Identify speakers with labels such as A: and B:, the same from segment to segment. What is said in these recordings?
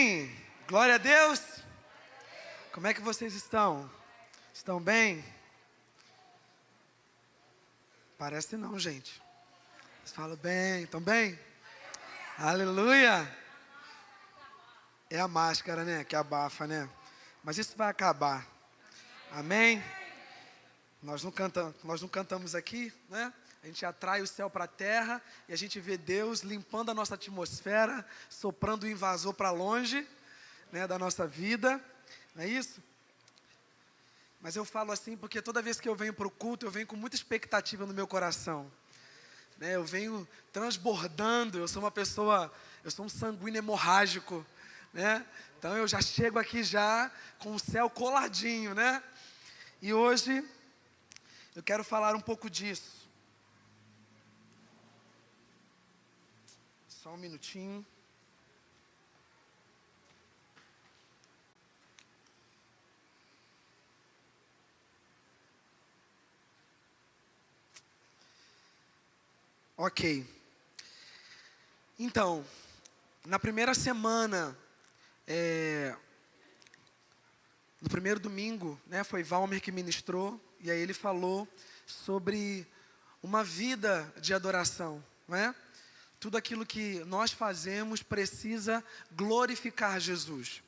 A: Amém? Glória a Deus. Como é que vocês estão? Estão bem? Parece não, gente. Vocês falam bem, estão bem? Aleluia. É a máscara, né? Que abafa, né? Mas isso vai acabar. Amém? Nós não cantamos aqui, né? A gente atrai o céu para a terra e a gente vê Deus limpando a nossa atmosfera, soprando o invasor para longe, né, da nossa vida. Não é isso? Mas eu falo assim porque toda vez que eu venho para o culto, eu venho com muita expectativa no meu coração. Né, eu venho transbordando, eu sou um sanguíneo hemorrágico, né? Então eu já chego aqui já com o céu coladinho, né? E hoje eu quero falar um pouco disso. Só um minutinho. Ok. Então, na primeira semana, no primeiro domingo, né, foi Valmer que ministrou, e aí ele falou sobre uma vida de adoração, não é? Tudo aquilo que nós fazemos precisa glorificar Jesus.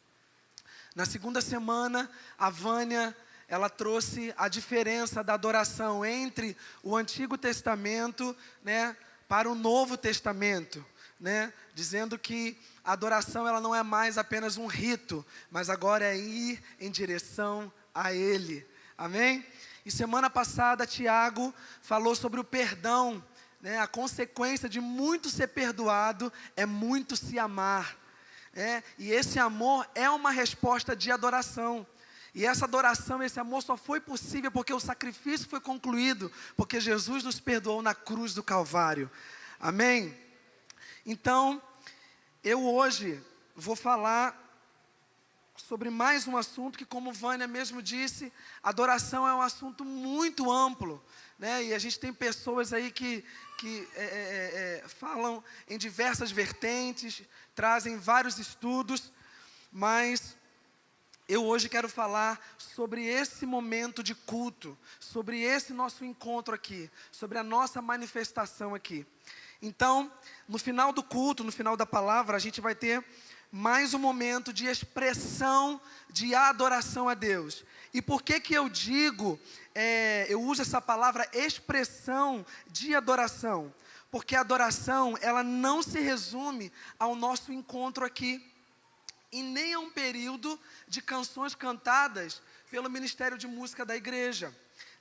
A: Na segunda semana, a Vânia, ela trouxe a diferença da adoração entre o Antigo Testamento, né, para o Novo Testamento, né, dizendo que a adoração ela não é mais apenas um rito, mas agora é ir em direção a Ele. Amém? E semana passada, Tiago falou sobre o perdão, né, a consequência de muito ser perdoado é muito se amar. E esse amor é uma resposta de adoração. E essa adoração, esse amor só foi possível porque o sacrifício foi concluído, porque Jesus nos perdoou na cruz do Calvário. Amém? Então, eu hoje vou falar sobre mais um assunto que, como Vânia mesmo disse, adoração é um assunto muito amplo, né? E a gente tem pessoas aí que falam em diversas vertentes, trazem vários estudos, mas eu hoje quero falar sobre esse momento de culto, sobre esse nosso encontro aqui, sobre a nossa manifestação aqui. Então, no final do culto, no final da palavra, a gente vai ter mais um momento de expressão, de adoração a Deus. E por que eu digo, eu uso essa palavra expressão de adoração? Porque a adoração, ela não se resume ao nosso encontro aqui, e nem a um período de canções cantadas pelo Ministério de Música da igreja.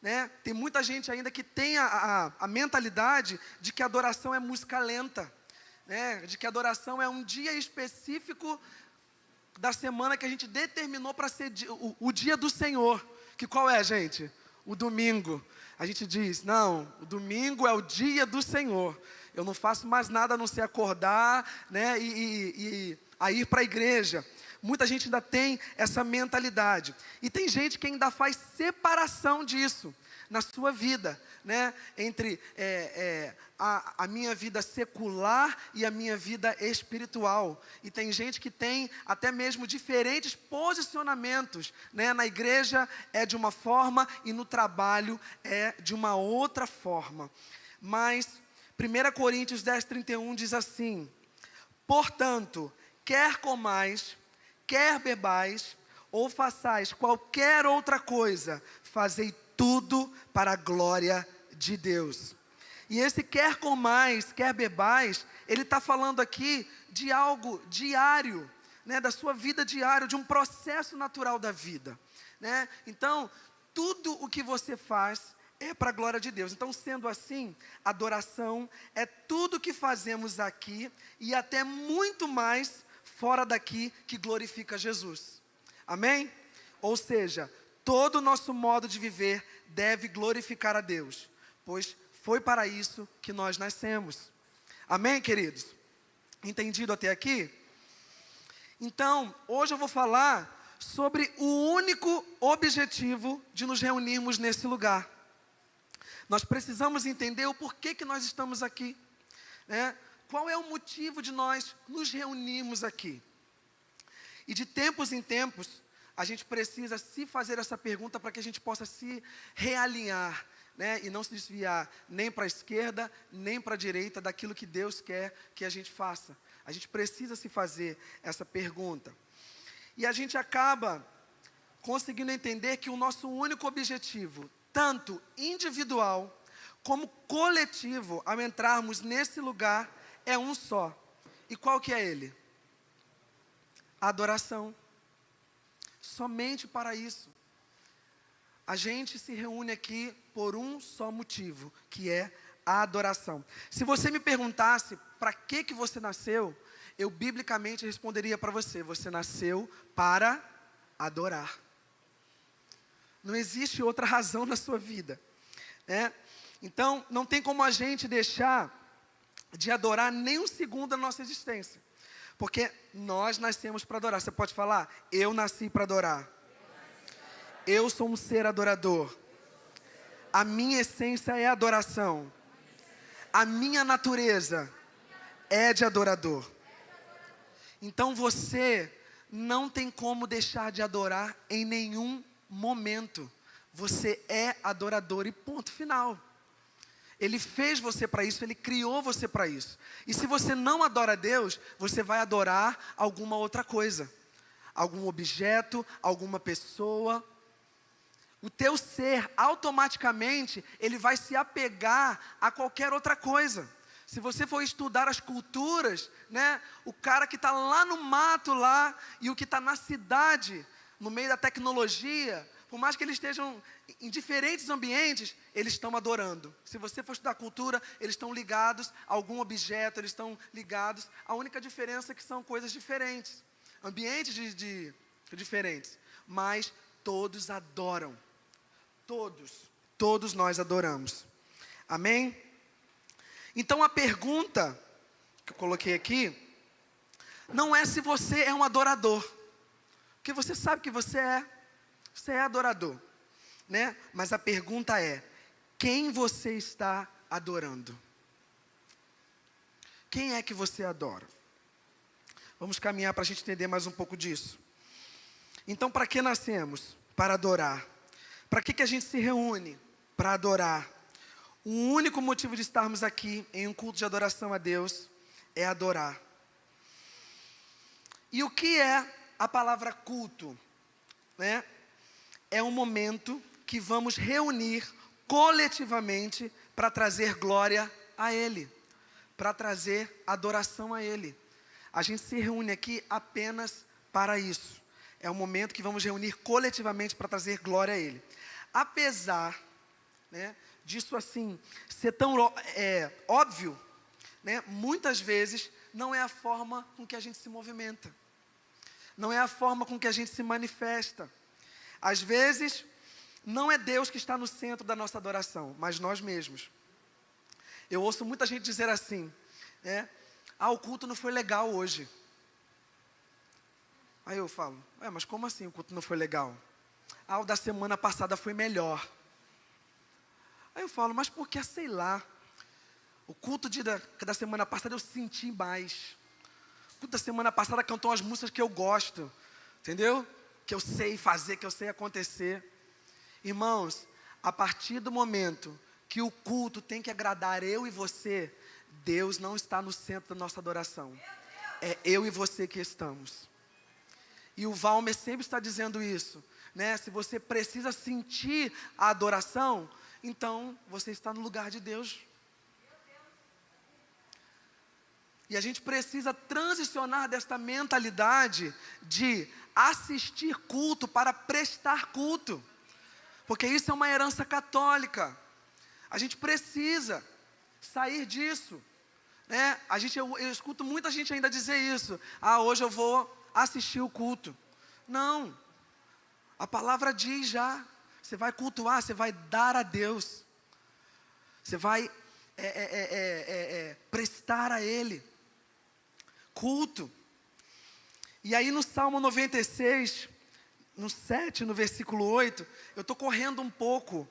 A: Né? Tem muita gente ainda que tem a mentalidade de que a adoração é música lenta, né? De que a adoração é um dia específico da semana que a gente determinou para ser o dia do Senhor. Que qual é, gente? O domingo. A gente diz, não, o domingo é o dia do Senhor. Eu não faço mais nada a não ser acordar, né, e a ir para a igreja. Muita gente ainda tem essa mentalidade. E tem gente que ainda faz separação disso na sua vida, né? Entre a minha vida secular e a minha vida espiritual. E tem gente que tem até mesmo diferentes posicionamentos, né? Na igreja é de uma forma e no trabalho é de uma outra forma. Mas 1 Coríntios 10:31 diz assim: portanto, quer comais, quer bebais, ou façais qualquer outra coisa, fazei tudo para a glória de Deus. E esse quer comais, quer bebais, ele está falando aqui de algo diário, né, da sua vida diária, de um processo natural da vida, né? Então, tudo o que você faz é para a glória de Deus. Então, sendo assim, adoração é tudo que fazemos aqui e até muito mais fora daqui que glorifica Jesus. Amém? Ou seja, todo o nosso modo de viver deve glorificar a Deus, pois foi para isso que nós nascemos. Amém, queridos? Entendido até aqui? Então, hoje eu vou falar sobre o único objetivo de nos reunirmos nesse lugar. Nós precisamos entender o porquê que nós estamos aqui, né? Qual é o motivo de nós nos reunirmos aqui? E de tempos em tempos, a gente precisa se fazer essa pergunta para que a gente possa se realinhar, né? E não se desviar nem para a esquerda, nem para a direita daquilo que Deus quer que a gente faça. A gente precisa se fazer essa pergunta. E a gente acaba conseguindo entender que o nosso único objetivo, tanto individual como coletivo, ao entrarmos nesse lugar, é um só. E qual que é ele? A adoração. Somente para isso. A gente se reúne aqui por um só motivo, que é a adoração. Se você me perguntasse para que você nasceu, eu biblicamente responderia para você: você nasceu para adorar. Não existe outra razão na sua vida, né? Então, não tem como a gente deixar de adorar nem um segundo da nossa existência. Porque nós nascemos para adorar. Você pode falar: eu nasci para adorar. Eu sou um ser adorador. A minha essência é adoração. A minha natureza é de adorador. Então você não tem como deixar de adorar em nenhum momento. Você é adorador e ponto final. Ele fez você para isso, Ele criou você para isso. E se você não adora a Deus, você vai adorar alguma outra coisa. Algum objeto, alguma pessoa. O teu ser, automaticamente, ele vai se apegar a qualquer outra coisa. Se você for estudar as culturas, né, o cara que está lá no mato lá, e o que está na cidade, no meio da tecnologia, por mais que eles estejam em diferentes ambientes, eles estão adorando. Se você for estudar cultura, eles estão ligados a algum objeto, eles estão ligados. A única diferença é que são coisas diferentes, ambientes diferentes, mas todos adoram. Todos nós adoramos. Amém? Então a pergunta que eu coloquei aqui, não é se você é um adorador, porque você sabe que você é adorador, né? Mas a pergunta é: quem você está adorando? Quem é que você adora? Vamos caminhar para a gente entender mais um pouco disso. Então, para que nascemos? Para adorar. Para que a gente se reúne? Para adorar. O único motivo de estarmos aqui em um culto de adoração a Deus é adorar. E o que é a palavra culto? Né? É um momento que vamos reunir coletivamente para trazer glória a Ele, para trazer adoração a Ele. A gente se reúne aqui apenas para isso. É um momento que vamos reunir coletivamente para trazer glória a Ele. Apesar, né, disso assim ser tão óbvio, né, muitas vezes não é a forma com que a gente se movimenta. Não é a forma com que a gente se manifesta. Às vezes, não é Deus que está no centro da nossa adoração, mas nós mesmos. Eu ouço muita gente dizer assim, né? O culto não foi legal hoje. Aí eu falo: mas como assim o culto não foi legal? O da semana passada foi melhor. Aí eu falo: mas porque, sei lá, o culto da semana passada eu senti mais. O culto da semana passada cantou as músicas que eu gosto, entendeu? Que eu sei fazer, que eu sei acontecer. Irmãos, a partir do momento que o culto tem que agradar eu e você, Deus não está no centro da nossa adoração. É eu e você que estamos. E o Valmer sempre está dizendo isso, né? Se você precisa sentir a adoração, então você está no lugar de Deus. E a gente precisa transicionar desta mentalidade de assistir culto para prestar culto, porque isso é uma herança católica. A gente precisa sair disso, né? Eu escuto muita gente ainda dizer isso: hoje eu vou assistir o culto. Não, a palavra diz já: você vai cultuar, você vai dar a Deus, você vai prestar a Ele culto. E aí no Salmo 96, no 7, no versículo 8, eu estou correndo um pouco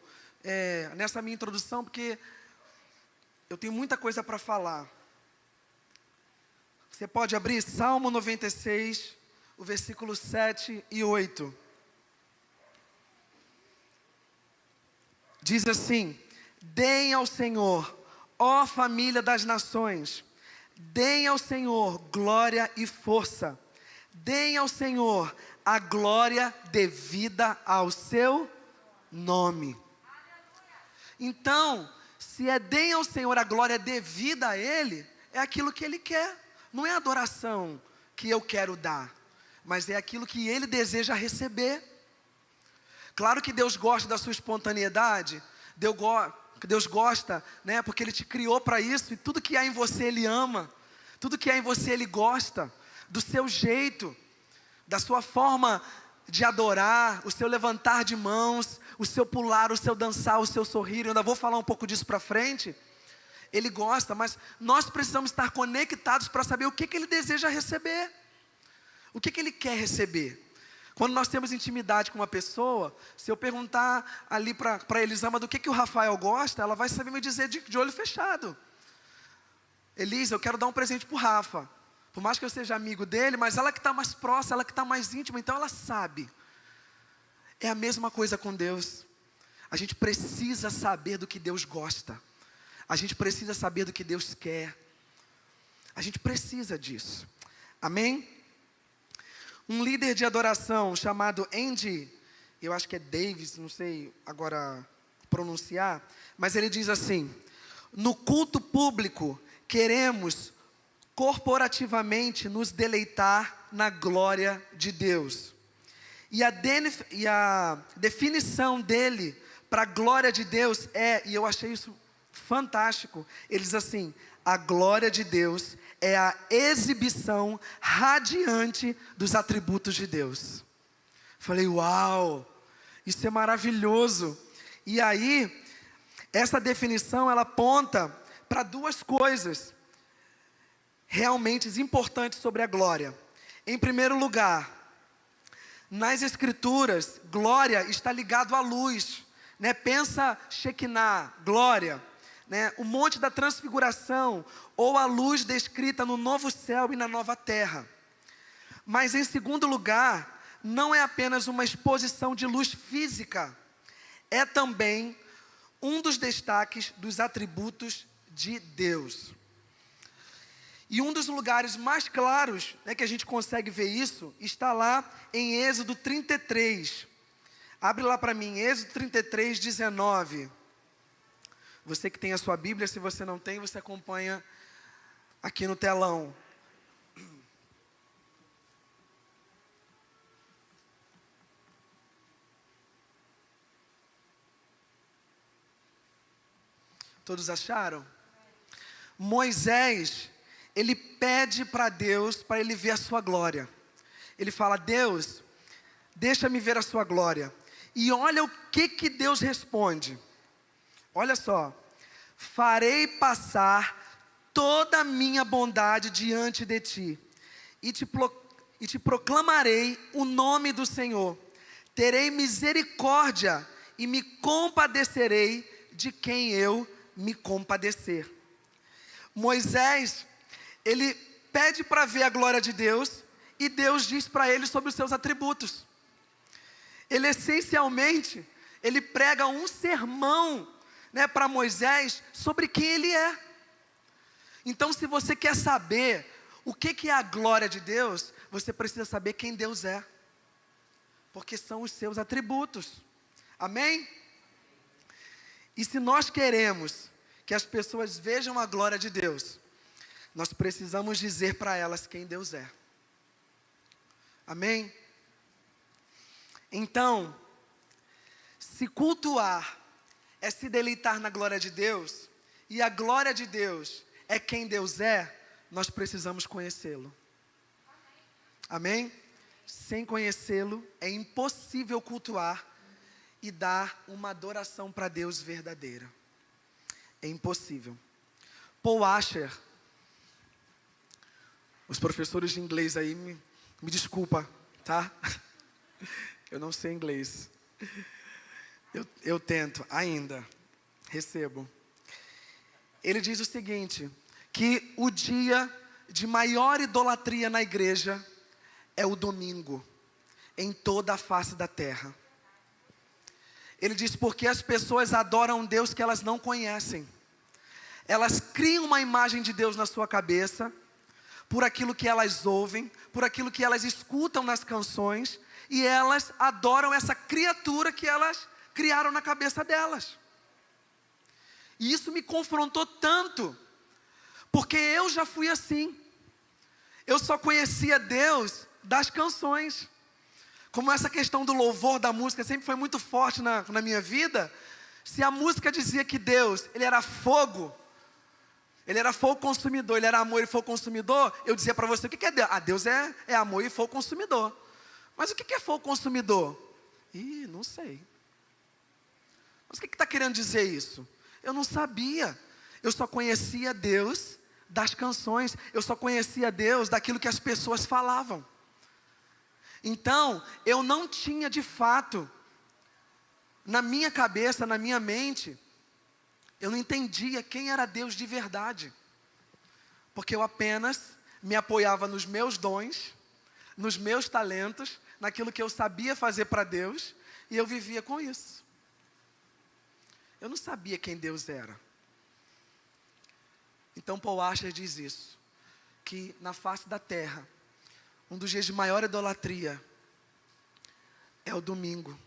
A: nessa minha introdução, porque eu tenho muita coisa para falar. Você pode abrir Salmo 96, o versículo 7 e 8. Diz assim: deem ao Senhor, ó família das nações, deem ao Senhor glória e força, deem ao Senhor a glória devida ao seu nome. Então, se é deem ao Senhor a glória devida a Ele, é aquilo que Ele quer. Não é a adoração que eu quero dar, mas é aquilo que Ele deseja receber. Claro que Deus gosta da sua espontaneidade, Deus gosta, né, porque Ele te criou para isso, e tudo que há em você Ele ama, tudo que há em você Ele gosta, do seu jeito, da sua forma de adorar, o seu levantar de mãos, o seu pular, o seu dançar, o seu sorrir. Eu ainda vou falar um pouco disso para frente. Ele gosta, mas nós precisamos estar conectados para saber o que Ele deseja receber, o que Ele quer receber. Quando nós temos intimidade com uma pessoa, se eu perguntar ali para Elisama do que o Rafael gosta, ela vai saber me dizer de olho fechado. Elisa, eu quero dar um presente para o Rafa. Por mais que eu seja amigo dele, mas ela que está mais próxima, ela que está mais íntima, então ela sabe. É a mesma coisa com Deus. A gente precisa saber do que Deus gosta. A gente precisa saber do que Deus quer. A gente precisa disso. Amém? Um líder de adoração chamado Andy, eu acho que é Davis, não sei agora pronunciar, mas ele diz assim: no culto público, queremos corporativamente nos deleitar na glória de Deus. E a definição dele para a glória de Deus é, e eu achei isso fantástico, ele diz assim: a glória de Deus é a exibição radiante dos atributos de Deus. Falei, uau, isso é maravilhoso. E aí, essa definição, ela aponta para duas coisas realmente importantes sobre a glória. Em primeiro lugar, nas Escrituras, glória está ligado à luz, né? Pensa Shekinah, glória, né? O monte da transfiguração, ou a luz descrita no novo céu e na nova terra. Mas em segundo lugar, não é apenas uma exposição de luz física, é também um dos destaques dos atributos de Deus. E um dos lugares mais claros, né, que a gente consegue ver isso, está lá em Êxodo 33. Abre lá para mim, Êxodo 33, 19. Você que tem a sua Bíblia, se você não tem, você acompanha aqui no telão. Todos acharam? Moisés, ele pede para Deus, para ele ver a sua glória. Ele fala: Deus, deixa-me ver a sua glória. E olha o que Deus responde. Olha só: farei passar toda a minha bondade diante de ti, e te proclamarei o nome do Senhor. Terei misericórdia e me compadecerei de quem eu me compadecer. Moisés, ele pede para ver a glória de Deus, e Deus diz para ele sobre os seus atributos. Ele essencialmente, ele prega um sermão, né, para Moisés sobre quem ele é. Então, se você quer saber o que é a glória de Deus, você precisa saber quem Deus é, porque são os seus atributos. Amém? E se nós queremos que as pessoas vejam a glória de Deus, nós precisamos dizer para elas quem Deus é. Amém? Então, se cultuar é se deleitar na glória de Deus, e a glória de Deus é quem Deus é, nós precisamos conhecê-lo. Amém? Sem conhecê-lo, é impossível cultuar e dar uma adoração para Deus verdadeira. É impossível. Paul Washer, os professores de inglês aí, me desculpa, tá? Eu não sei inglês. Eu tento ainda, recebo. Ele diz o seguinte, que o dia de maior idolatria na igreja é o domingo em toda a face da terra. Ele diz, porque as pessoas adoram um Deus que elas não conhecem. Elas criam uma imagem de Deus na sua cabeça, por aquilo que elas ouvem, por aquilo que elas escutam nas canções, e elas adoram essa criatura que elas criaram na cabeça delas. E isso me confrontou tanto, porque eu já fui assim. Eu só conhecia Deus das canções. Como essa questão do louvor, da música, sempre foi muito forte na minha vida. Se a música dizia que Deus, Ele era fogo consumidor, Ele era amor e fogo consumidor, eu dizia para você, o que é Deus? Deus é amor e fogo consumidor. Mas o que é fogo consumidor? Não sei. Mas o que está querendo dizer isso? Eu não sabia. Eu só conhecia Deus das canções. Eu só conhecia Deus daquilo que as pessoas falavam. Então, eu não tinha de fato, na minha cabeça, na minha mente, eu não entendia quem era Deus de verdade. Porque eu apenas me apoiava nos meus dons, nos meus talentos, naquilo que eu sabia fazer para Deus, e eu vivia com isso. Eu não sabia quem Deus era. Então Paul Washer diz isso, que na face da terra, um dos dias de maior idolatria é o domingo.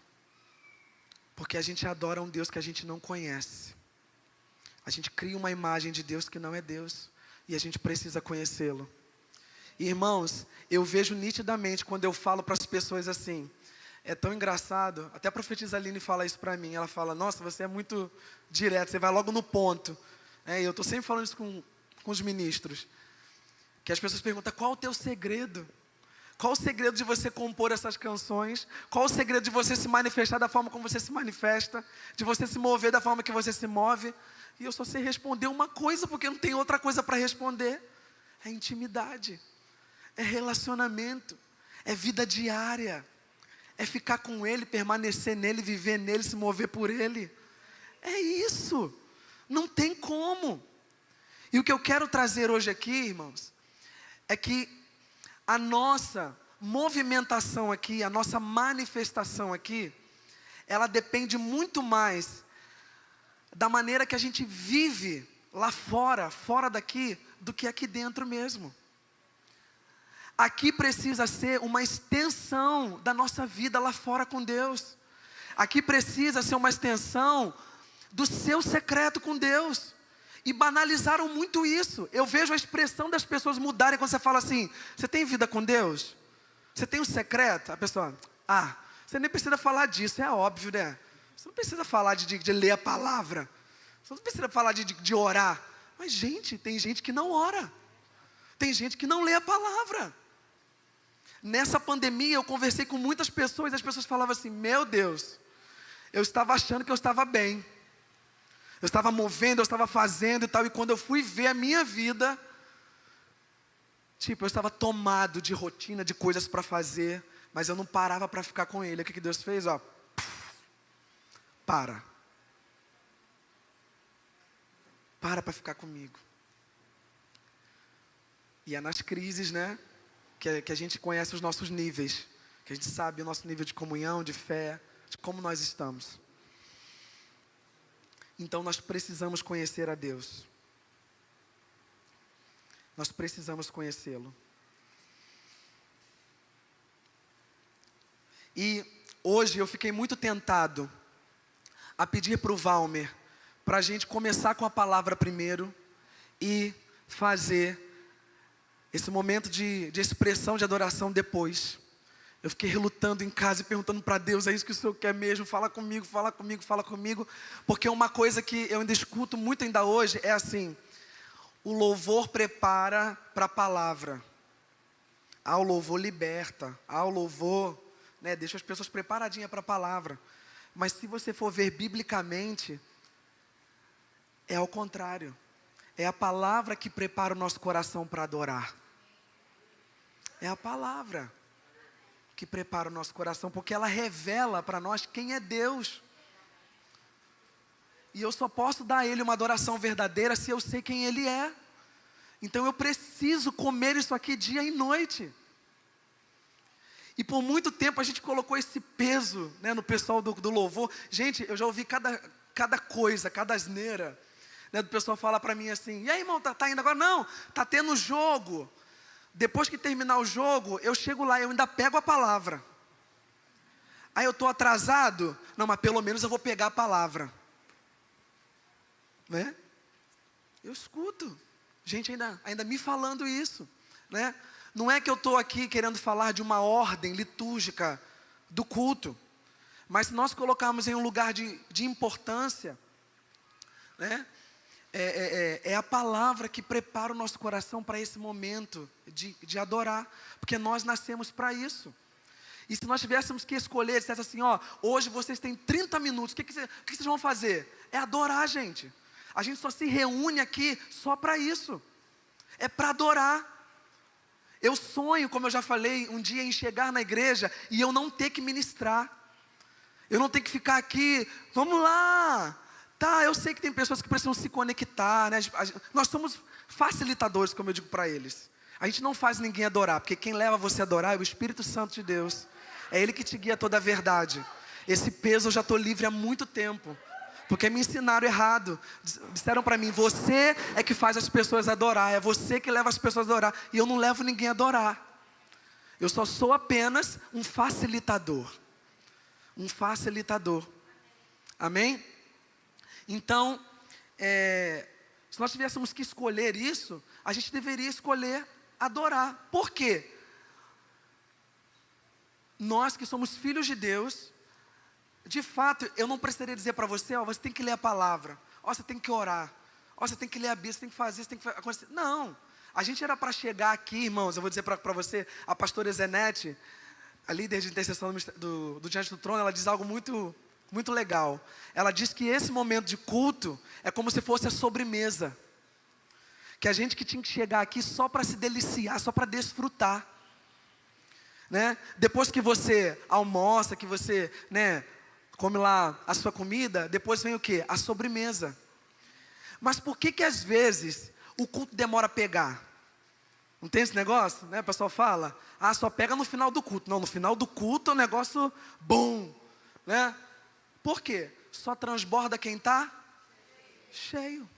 A: Porque a gente adora um Deus que a gente não conhece. A gente cria uma imagem de Deus que não é Deus. E a gente precisa conhecê-lo. E, irmãos, eu vejo nitidamente quando eu falo para as pessoas assim. É tão engraçado. Até a profetisa Aline fala isso para mim. Ela fala, nossa, você é muito direto. Você vai logo no ponto. Eu estou sempre falando isso com os ministros. Que as pessoas perguntam, qual o teu segredo? Qual o segredo de você compor essas canções? Qual o segredo de você se manifestar da forma como você se manifesta? De você se mover da forma que você se move? E eu só sei responder uma coisa, porque não tem outra coisa para responder. É intimidade. É relacionamento. É vida diária. É ficar com Ele, permanecer nele, viver nele, se mover por Ele. É isso. Não tem como. E o que eu quero trazer hoje aqui, irmãos, é que a nossa movimentação aqui, a nossa manifestação aqui, ela depende muito mais da maneira que a gente vive lá fora, fora daqui, do que aqui dentro mesmo. Aqui precisa ser uma extensão da nossa vida lá fora com Deus. Aqui precisa ser uma extensão do seu secreto com Deus. E banalizaram muito isso. Eu vejo a expressão das pessoas mudarem quando você fala assim, você tem vida com Deus? Você tem um secreto? A pessoa, você nem precisa falar disso, é óbvio, né? Você não precisa falar de ler a palavra. Você não precisa falar de orar. Mas, gente, tem gente que não ora. Tem gente que não lê a palavra. Nessa pandemia, eu conversei com muitas pessoas, e as pessoas falavam assim, meu Deus, eu estava achando que eu estava bem. Eu estava movendo, eu estava fazendo e tal, e quando eu fui ver a minha vida, eu estava tomado de rotina, de coisas para fazer, mas eu não parava para ficar com Ele. O que Deus fez? Para ficar comigo. E é nas crises, né, que a gente conhece os nossos níveis, que a gente sabe o nosso nível de comunhão, de fé, de como nós estamos. Então nós precisamos conhecer a Deus. Nós precisamos conhecê-lo. E hoje eu fiquei muito tentado a pedir para o Valmer, para a gente começar com a palavra primeiro e fazer esse momento de expressão, de adoração depois. Eu fiquei relutando em casa e perguntando para Deus, é isso que o Senhor quer mesmo? Fala comigo, fala comigo, fala comigo. Porque uma coisa que eu ainda escuto muito ainda hoje é assim, o louvor prepara para a palavra. O louvor liberta. O louvor, deixa as pessoas preparadinhas para a palavra. Mas se você for ver biblicamente, é ao contrário. É a palavra que prepara o nosso coração para adorar. É a palavra que prepara o nosso coração, porque ela revela para nós quem é Deus. E eu só posso dar a Ele uma adoração verdadeira se eu sei quem Ele é. Então eu preciso comer isso aqui dia e noite. E por muito tempo a gente colocou esse peso, né, no pessoal do louvor. Gente, eu já ouvi cada coisa, cada asneira, né, do pessoal falar para mim assim: e aí, irmão, tá indo agora? Não, tá tendo jogo. Depois que terminar o jogo, eu chego lá, eu ainda pego a palavra. Aí eu estou atrasado? Não, mas pelo menos eu vou pegar a palavra. Né? Eu escuto gente ainda me falando isso, né? Não é que eu estou aqui querendo falar de uma ordem litúrgica do culto, mas se nós colocarmos em um lugar de importância, né? É a palavra que prepara o nosso coração para esse momento de adorar, porque nós nascemos para isso. E se nós tivéssemos que escolher, dissesse assim, ó, hoje vocês têm 30 minutos, o que vocês vão fazer? É adorar, gente. A gente só se reúne aqui só para isso. É para adorar. Eu sonho, como eu já falei, um dia em chegar na igreja e eu não ter que ministrar. Eu não ter que ficar aqui, vamos lá. Tá, eu sei que tem pessoas que precisam se conectar, né? Nós somos facilitadores, como eu digo para eles. A gente não faz ninguém adorar, porque quem leva você a adorar é o Espírito Santo de Deus. É Ele que te guia toda a verdade. Esse peso eu já estou livre há muito tempo, porque me ensinaram errado. Disseram para mim, você é que faz as pessoas adorar, é você que leva as pessoas a adorar. E eu não levo ninguém a adorar. Eu só sou apenas um facilitador. Um facilitador. Amém? Então, se nós tivéssemos que escolher isso, a gente deveria escolher adorar. Por quê? Nós que somos filhos de Deus, de fato, eu não precisaria dizer para você, ó, você tem que ler a palavra, ó, você tem que orar, ó, você tem que ler a Bíblia, você tem que fazer, você tem que acontecer. Não, a gente era para chegar aqui, irmãos, eu vou dizer para você, a pastora Zenete, a líder de intercessão do Diante do Trono, ela diz algo muito, muito legal. Ela diz que esse momento de culto é como se fosse a sobremesa, que a gente que tinha que chegar aqui só para se deliciar, só para desfrutar, né? Depois que você almoça, que você, né, come lá a sua comida, depois vem o quê? A sobremesa. Mas por que às vezes o culto demora a pegar? Não tem esse negócio, né? O pessoal fala, só pega no final do culto. Não, no final do culto é um negócio bom, né? Por quê? Só transborda quem está cheio.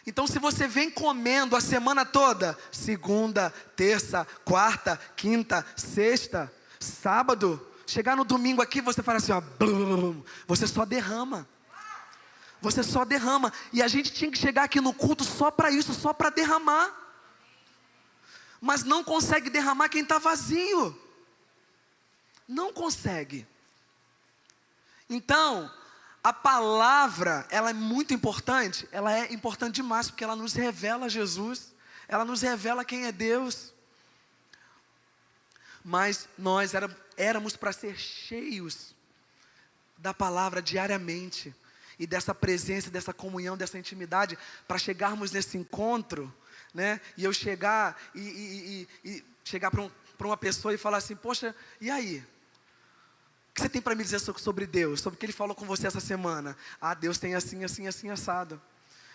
A: Então, se você vem comendo a semana toda, segunda, terça, quarta, quinta, sexta, sábado, chegar no domingo aqui, você fala assim, ó, blum, você só derrama. Você só derrama. E a gente tinha que chegar aqui no culto só para isso, só para derramar. Mas não consegue derramar quem está vazio. Não consegue. Então, a palavra, ela é muito importante. Ela é importante demais, porque ela nos revela Jesus. Ela nos revela quem é Deus. Mas nós éramos para ser cheios da palavra diariamente. E dessa presença, dessa comunhão, dessa intimidade. Para chegarmos nesse encontro, né? E eu chegar e chegar para uma pessoa e falar assim, poxa, e aí? O que você tem para me dizer sobre Deus? Sobre o que Ele falou com você essa semana? Deus tem assim, assim, assim, assado.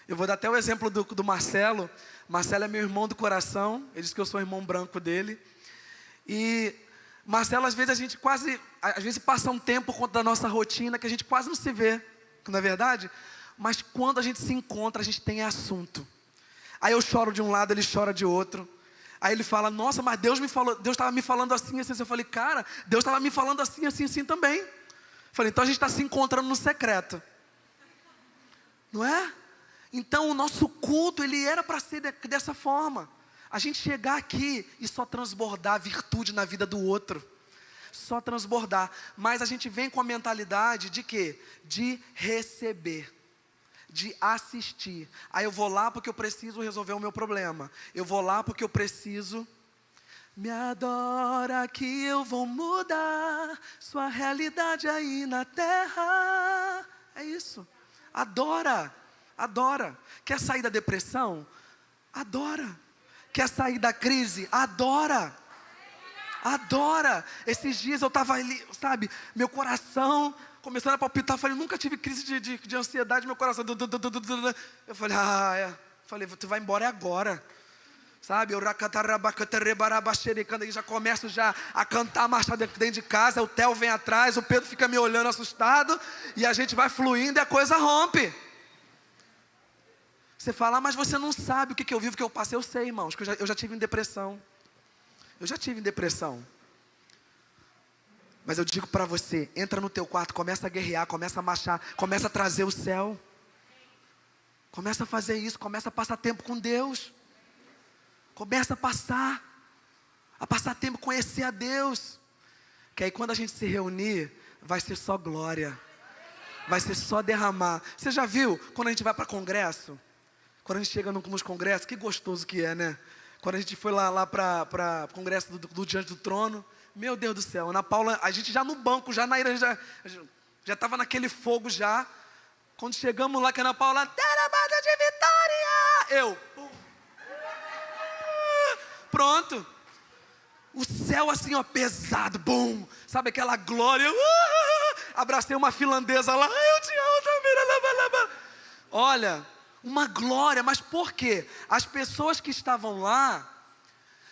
A: Eu vou dar até o exemplo do Marcelo. Marcelo é meu irmão do coração. Ele diz que eu sou o irmão branco dele. E Marcelo, às vezes a gente passa um tempo por conta da nossa rotina, que a gente quase não se vê, não é verdade? Mas quando a gente se encontra, a gente tem assunto. Aí eu choro de um lado, ele chora de outro. Aí ele fala, nossa, mas Deus estava me falando assim, assim, assim. Eu falei, cara, Deus estava me falando assim, assim, assim também. Eu falei, então a gente está se encontrando no secreto. Não é? Então o nosso culto, ele era para ser dessa forma. A gente chegar aqui e só transbordar virtude na vida do outro. Só transbordar. Mas a gente vem com a mentalidade de quê? De receber. De assistir. Aí eu vou lá porque eu preciso resolver o meu problema. Eu vou lá porque eu preciso. Me adora que eu vou mudar sua realidade aí na terra. É isso. Adora. Adora. Quer sair da depressão? Adora. Quer sair da crise? Adora. Adora. Esses dias eu estava ali, sabe, meu coração começando a palpitar. Eu falei, nunca tive crise de ansiedade, meu coração. Eu falei, Falei, tu vai embora agora. sabe? E já começo já a cantar a marcha dentro de casa, o Theo vem atrás, o Pedro fica me olhando assustado, e a gente vai fluindo e a coisa rompe. Você fala, mas você não sabe o que eu vivo, o que eu passei. Eu sei, irmãos, que eu já tive em depressão. Eu já tive em depressão. Mas eu digo para você, entra no teu quarto, começa a guerrear, começa a marchar, começa a trazer o céu. Começa a fazer isso, começa a passar tempo com Deus. Começa a passar tempo, conhecer a Deus. Que aí quando a gente se reunir, vai ser só glória. Vai ser só derramar. Você já viu, quando a gente vai para congresso? Quando a gente chega nos congressos, que gostoso que é, né? Quando a gente foi lá para o congresso do Diante do Trono, meu Deus do céu, Ana Paula, a gente já no banco, já na igreja, já estava naquele fogo já. Quando chegamos lá, que a Ana Paula, derramada de vitória! Pronto. O céu assim, ó, pesado, bum. Sabe aquela glória? Abracei uma finlandesa lá, eu te amo também. Olha, uma glória, mas por quê? As pessoas que estavam lá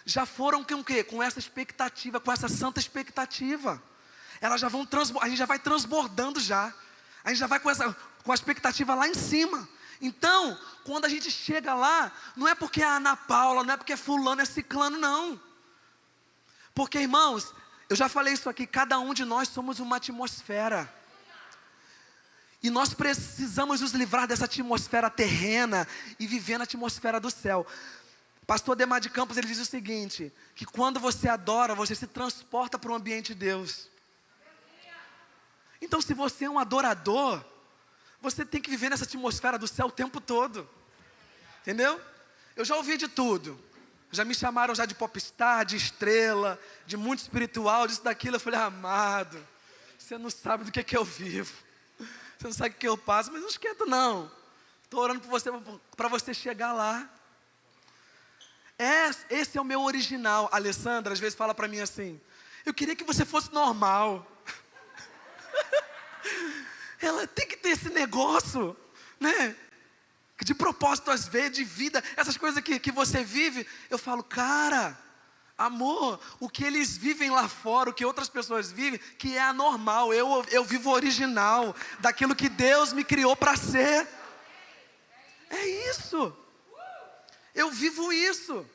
A: já foram com o quê? Com essa expectativa, com essa santa expectativa. Elas já vão a gente já vai transbordando já. A gente já vai com a expectativa lá em cima. Então, quando a gente chega lá, não é porque é a Ana Paula, não é porque é fulano, é ciclano, não. Porque, irmãos, eu já falei isso aqui, cada um de nós somos uma atmosfera. E nós precisamos nos livrar dessa atmosfera terrena e viver na atmosfera do céu. Pastor Ademar de Campos, ele diz o seguinte, que quando você adora, você se transporta para o ambiente de Deus. Então, se você é um adorador, você tem que viver nessa atmosfera do céu o tempo todo. Entendeu? Eu já ouvi de tudo. Já me chamaram já de popstar, de estrela, de muito espiritual, disso, daquilo. Eu falei, amado, você não sabe do que eu vivo. Você não sabe o que eu passo, mas não esquenta não. Estou orando por você, para você chegar lá. Esse é o meu original. A Alessandra às vezes fala para mim assim, eu queria que você fosse normal. Ela tem que ter esse negócio, né? De propósito às vezes, de vida, essas coisas que você vive. Eu falo, cara, amor, o que eles vivem lá fora, o que outras pessoas vivem, que é anormal, eu vivo o original, daquilo que Deus me criou para ser. É isso. Eu vivo isso.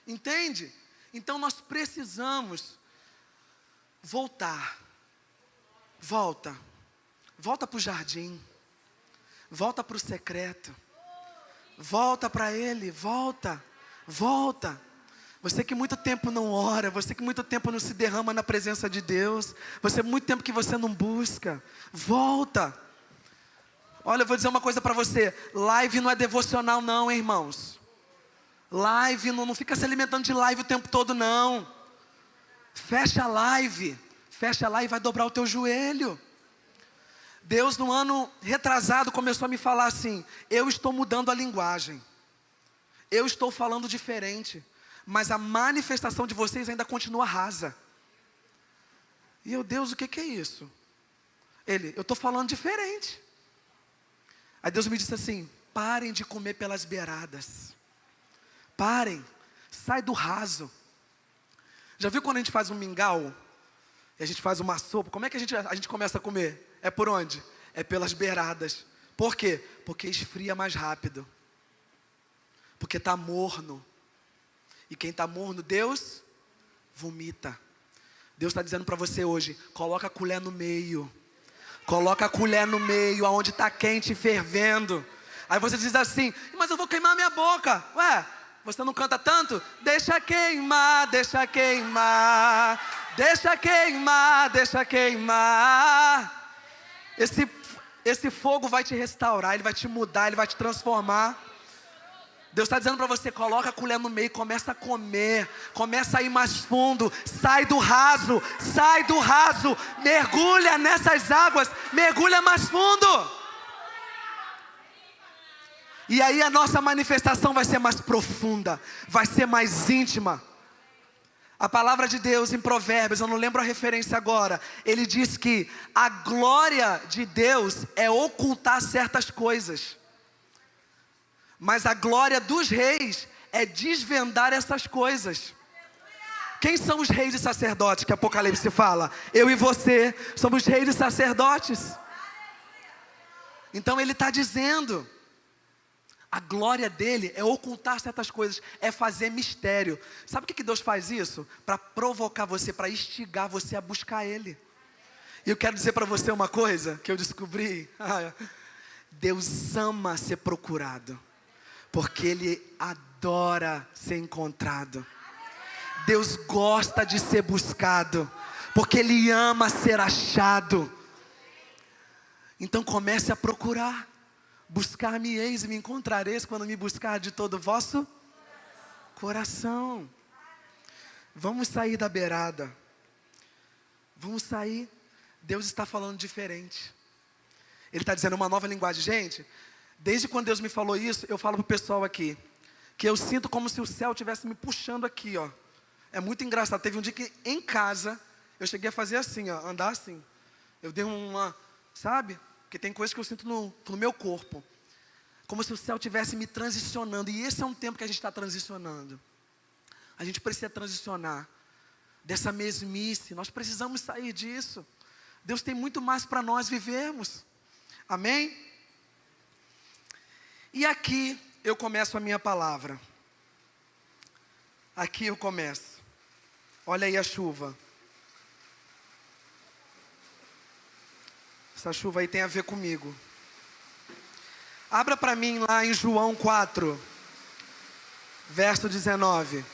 A: Entende? Então nós precisamos voltar. Volta para o jardim. Volta para o secreto. Volta para Ele, volta. Você que muito tempo não ora, você que muito tempo não se derrama na presença de Deus, você muito tempo que você não busca, volta. Olha, eu vou dizer uma coisa para você, live não é devocional não, hein, irmãos. Live, não fica se alimentando de live o tempo todo não. Fecha a live e vai dobrar o teu joelho. Deus no ano retrasado começou a me falar assim, eu estou mudando a linguagem, eu estou falando diferente, mas a manifestação de vocês ainda continua rasa. E eu, Deus, o que é isso? Eu estou falando diferente. Aí Deus me disse assim, parem de comer pelas beiradas, parem, sai do raso. Já viu quando a gente faz um mingau, e a gente faz uma sopa, como é que a gente começa a comer? É por onde? É pelas beiradas. Por quê? Porque esfria mais rápido. Porque está morno. E quem está morno, Deus vomita. Deus está dizendo para você hoje, coloca a colher no meio. Coloca a colher no meio, aonde está quente e fervendo. Aí você diz assim, mas eu vou queimar minha boca. Ué, você não canta tanto? Deixa queimar, deixa queimar. Deixa queimar, deixa queimar. Esse fogo vai te restaurar, ele vai te mudar, ele vai te transformar. Deus está dizendo para você, coloca a colher no meio, começa a comer, começa a ir mais fundo, sai do raso, mergulha nessas águas, mergulha mais fundo. E aí a nossa manifestação vai ser mais profunda, vai ser mais íntima. A palavra de Deus em Provérbios, eu não lembro a referência agora, ele diz que a glória de Deus é ocultar certas coisas, mas a glória dos reis é desvendar essas coisas. Quem são os reis e sacerdotes que Apocalipse fala? Eu e você somos reis e sacerdotes. Então ele está dizendo, a glória dele é ocultar certas coisas, é fazer mistério. Sabe por que Deus faz isso? Para provocar você, para instigar você a buscar ele. E eu quero dizer para você uma coisa que eu descobri. Deus ama ser procurado, porque ele adora ser encontrado. Deus gosta de ser buscado, porque ele ama ser achado. Então comece a procurar. Buscar-me-eis e me encontrareis quando me buscar de todo o vosso coração. Vamos sair da beirada. Vamos sair. Deus está falando diferente. Ele está dizendo uma nova linguagem. Gente, desde quando Deus me falou isso, eu falo para o pessoal aqui, que eu sinto como se o céu estivesse me puxando aqui, ó. É muito engraçado. Teve um dia que em casa, eu cheguei a fazer assim, ó, andar assim. Eu dei uma, sabe? Porque tem coisas que eu sinto no meu corpo. Como se o céu estivesse me transicionando. E esse é um tempo que a gente está transicionando. A gente precisa transicionar dessa mesmice. Nós precisamos sair disso. Deus tem muito mais para nós vivermos. Amém? E aqui eu começo a minha palavra. Aqui eu começo. Olha aí a chuva. Essa chuva aí tem a ver comigo. Abra para mim lá em João 4, verso 19.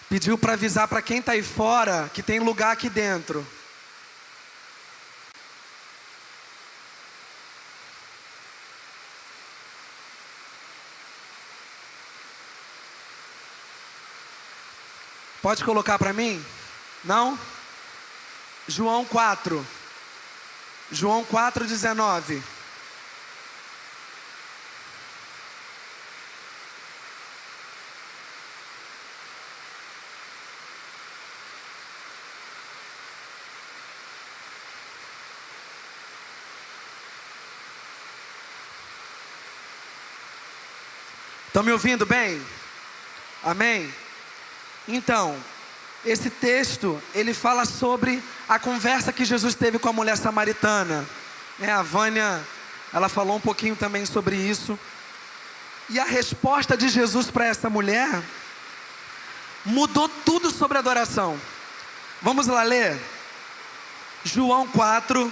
A: Pediu para avisar para quem está aí fora que tem lugar aqui dentro. Pode colocar para mim? Não? João 4. João 4, 19. Estão me ouvindo bem? Amém? Então, esse texto, ele fala sobre a conversa que Jesus teve com a mulher samaritana. A Vânia, ela falou um pouquinho também sobre isso. E a resposta de Jesus para essa mulher mudou tudo sobre adoração. Vamos lá ler? João 4,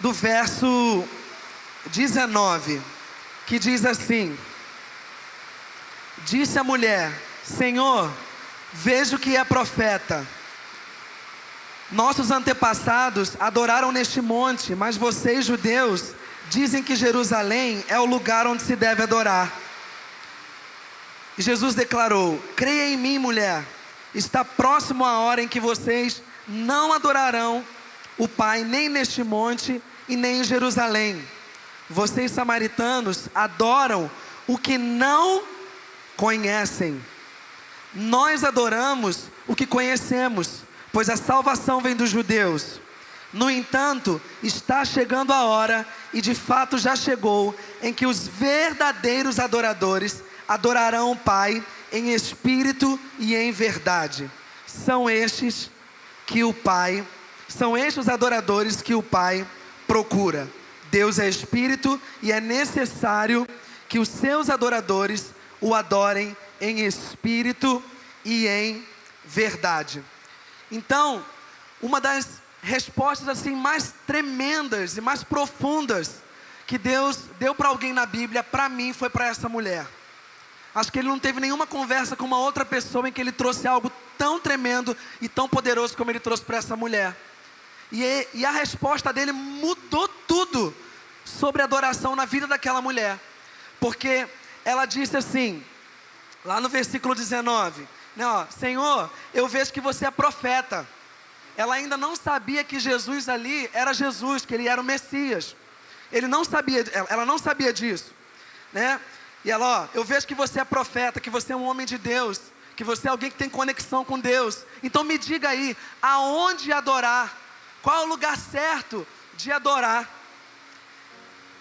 A: do verso 19, que diz assim: disse a mulher: Senhor, vejo que é profeta. Nossos antepassados adoraram neste monte, mas vocês, judeus, dizem que Jerusalém é o lugar onde se deve adorar. E Jesus declarou: creia em mim, mulher, está próximo a hora em que vocês não adorarão o Pai, nem neste monte e nem em Jerusalém. Vocês, samaritanos, adoram o que não conhecem. Nós adoramos o que conhecemos, pois a salvação vem dos judeus. No entanto, está chegando a hora, e de fato já chegou, em que os verdadeiros adoradores adorarão o Pai em espírito e em verdade. São estes os adoradores que o Pai procura. Deus é espírito e é necessário que os seus adoradores o adorem em espírito e em verdade. Então, uma das respostas assim mais tremendas e mais profundas que Deus deu para alguém na Bíblia, para mim, foi para essa mulher. Acho que ele não teve nenhuma conversa com uma outra pessoa em que ele trouxe algo tão tremendo e tão poderoso como ele trouxe para essa mulher. E a resposta dele mudou tudo sobre adoração na vida daquela mulher. Porque ela disse assim, lá no versículo 19, né, ó, Senhor, eu vejo que você é profeta. Ela ainda não sabia que Jesus ali era Jesus, que ele era o Messias. Ela não sabia disso, né? E ela, ó, eu vejo que você é profeta, que você é um homem de Deus, que você é alguém que tem conexão com Deus. Então me diga aí, aonde adorar? Qual é o lugar certo de adorar?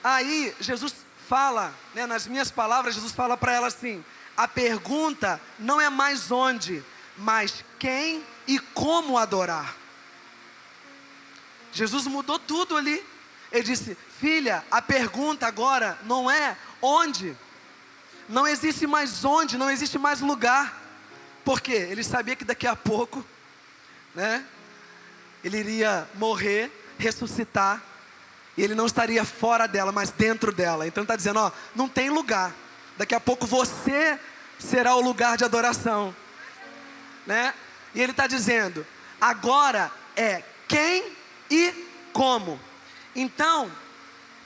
A: Aí Jesus fala, né, nas minhas palavras, Jesus fala para ela assim: a pergunta não é mais onde, mas quem e como adorar. Jesus mudou tudo ali. Ele disse: filha, a pergunta agora não é onde. Não existe mais onde, não existe mais lugar. Por quê? Ele sabia que daqui a pouco, né, ele iria morrer, ressuscitar, e ele não estaria fora dela, mas dentro dela. Então ele está dizendo, ó, não tem lugar. Daqui a pouco você será o lugar de adoração, né? E ele está dizendo, agora é quem e como. Então,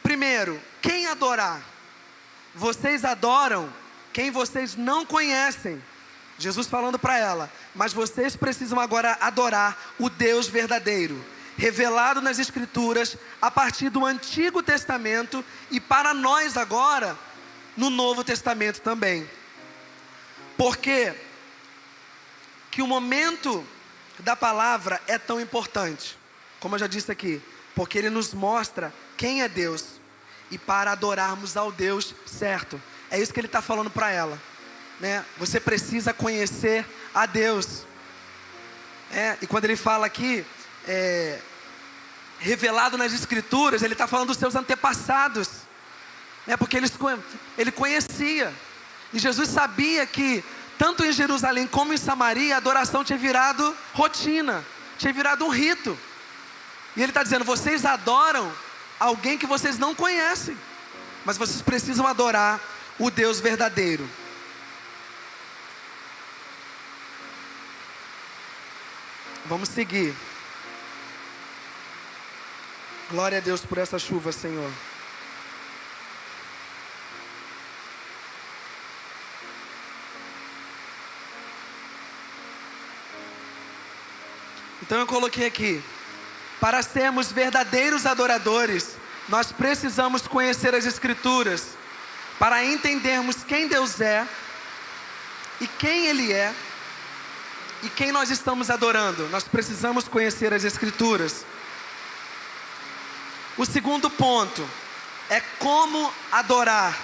A: primeiro, quem adorar? Vocês adoram quem vocês não conhecem. Jesus falando para ela, mas vocês precisam agora adorar o Deus verdadeiro, revelado nas Escrituras, a partir do Antigo Testamento, e para nós agora, no Novo Testamento também. Por quê? Que o momento da palavra é tão importante, como eu já disse aqui, porque ele nos mostra quem é Deus, e para adorarmos ao Deus certo. É isso que ele está falando para ela, né? Você precisa conhecer a Deus. E quando ele fala aqui, revelado nas Escrituras, ele está falando dos seus antepassados, né? Porque ele conhecia, e Jesus sabia que tanto em Jerusalém como em Samaria a adoração tinha virado rotina, tinha virado um rito. E ele está dizendo, vocês adoram alguém que vocês não conhecem, mas vocês precisam adorar o Deus verdadeiro. Vamos seguir. Glória a Deus por essa chuva, Senhor. Então eu coloquei aqui, para sermos verdadeiros adoradores, nós precisamos conhecer as Escrituras, para entendermos quem Deus é, e quem Ele é, e quem nós estamos adorando. Nós precisamos conhecer as Escrituras. O segundo ponto é como adorar.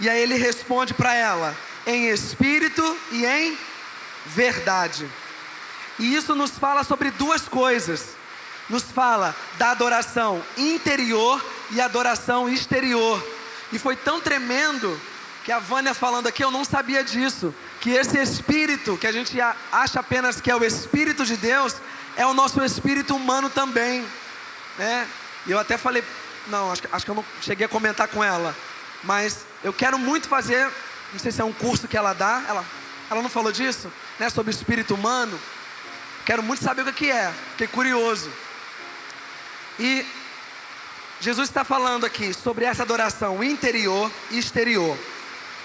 A: E aí ele responde para ela, em espírito e em verdade. E isso nos fala sobre duas coisas. Nos fala da adoração interior e adoração exterior. E foi tão tremendo que a Vânia falando aqui, eu não sabia disso, que esse espírito, que a gente acha apenas que é o Espírito de Deus, é o nosso espírito humano também, né? E eu até falei, não, acho que eu não cheguei a comentar com ela, mas eu quero muito fazer, não sei se é um curso que ela dá, ela não falou disso, né, sobre o espírito humano. Quero muito saber o que é, fiquei curioso. E Jesus está falando aqui sobre essa adoração interior e exterior.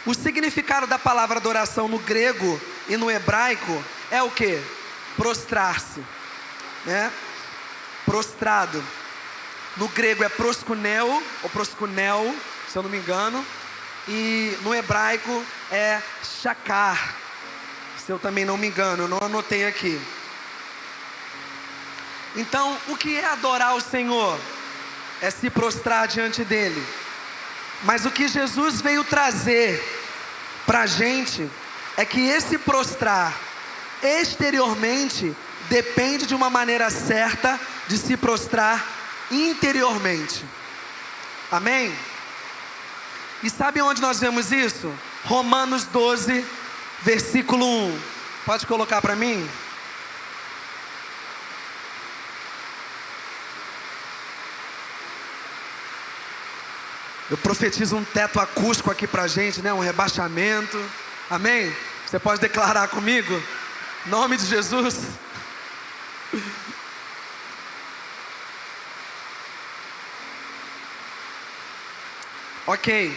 A: O significado da palavra adoração no grego e no hebraico é o que? Prostrar-se, né? Prostrado. No grego é proskuneo, ou proskunel, se eu não me engano. E no hebraico é shakar, se eu também não me engano, eu não anotei aqui. Então, o que é adorar o Senhor? É se prostrar diante dEle. Mas o que Jesus veio trazer para a gente é que esse prostrar exteriormente depende de uma maneira certa de se prostrar interiormente. Amém? E sabe onde nós vemos isso? Romanos 12, versículo 1. Pode colocar para mim? Eu profetizo um teto acústico aqui para a gente, né? Um rebaixamento. Amém? Você pode declarar comigo? Em nome de Jesus. Ok.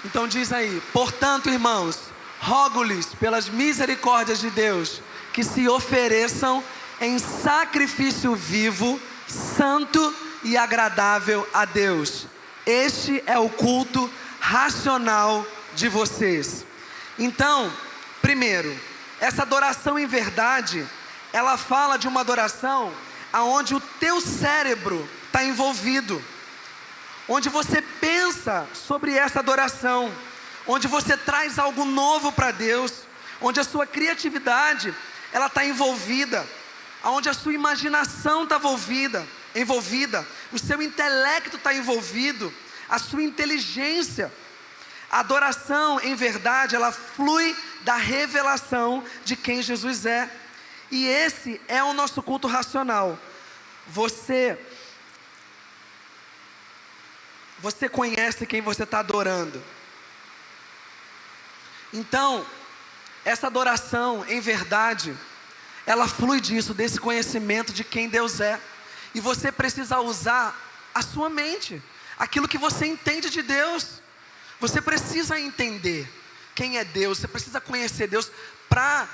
A: Então diz aí: portanto, irmãos, rogo-lhes pelas misericórdias de Deus, que se ofereçam em sacrifício vivo, santo e agradável a Deus. Este é o culto racional de vocês. Então, primeiro, essa adoração em verdade, ela fala de uma adoração aonde o teu cérebro está envolvido. onde você pensa sobre essa adoração, onde você traz algo novo para Deus, onde a sua criatividade, ela está envolvida, onde a sua imaginação está envolvida, o seu intelecto está envolvido, a sua inteligência. A adoração, em verdade, ela flui da revelação de quem Jesus é. E esse é o nosso culto racional. Você conhece quem você está adorando. Então, essa adoração, em verdade, ela flui disso, desse conhecimento de quem Deus é. E você precisa usar a sua mente, aquilo que você entende de Deus. Você precisa entender quem é Deus, você precisa conhecer Deus para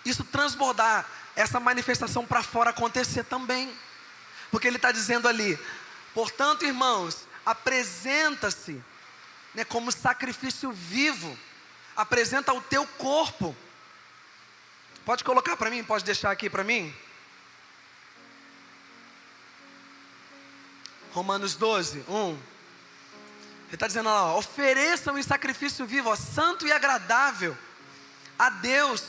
A: isso transbordar, essa manifestação para fora acontecer também. Porque ele está dizendo ali, portanto, irmãos, apresenta-se, né, como sacrifício vivo, apresenta o teu corpo. Pode colocar para mim, pode deixar aqui para mim? Romanos 12, 1. Ele está dizendo lá, ofereçam em sacrifício vivo, ó, santo e agradável a Deus.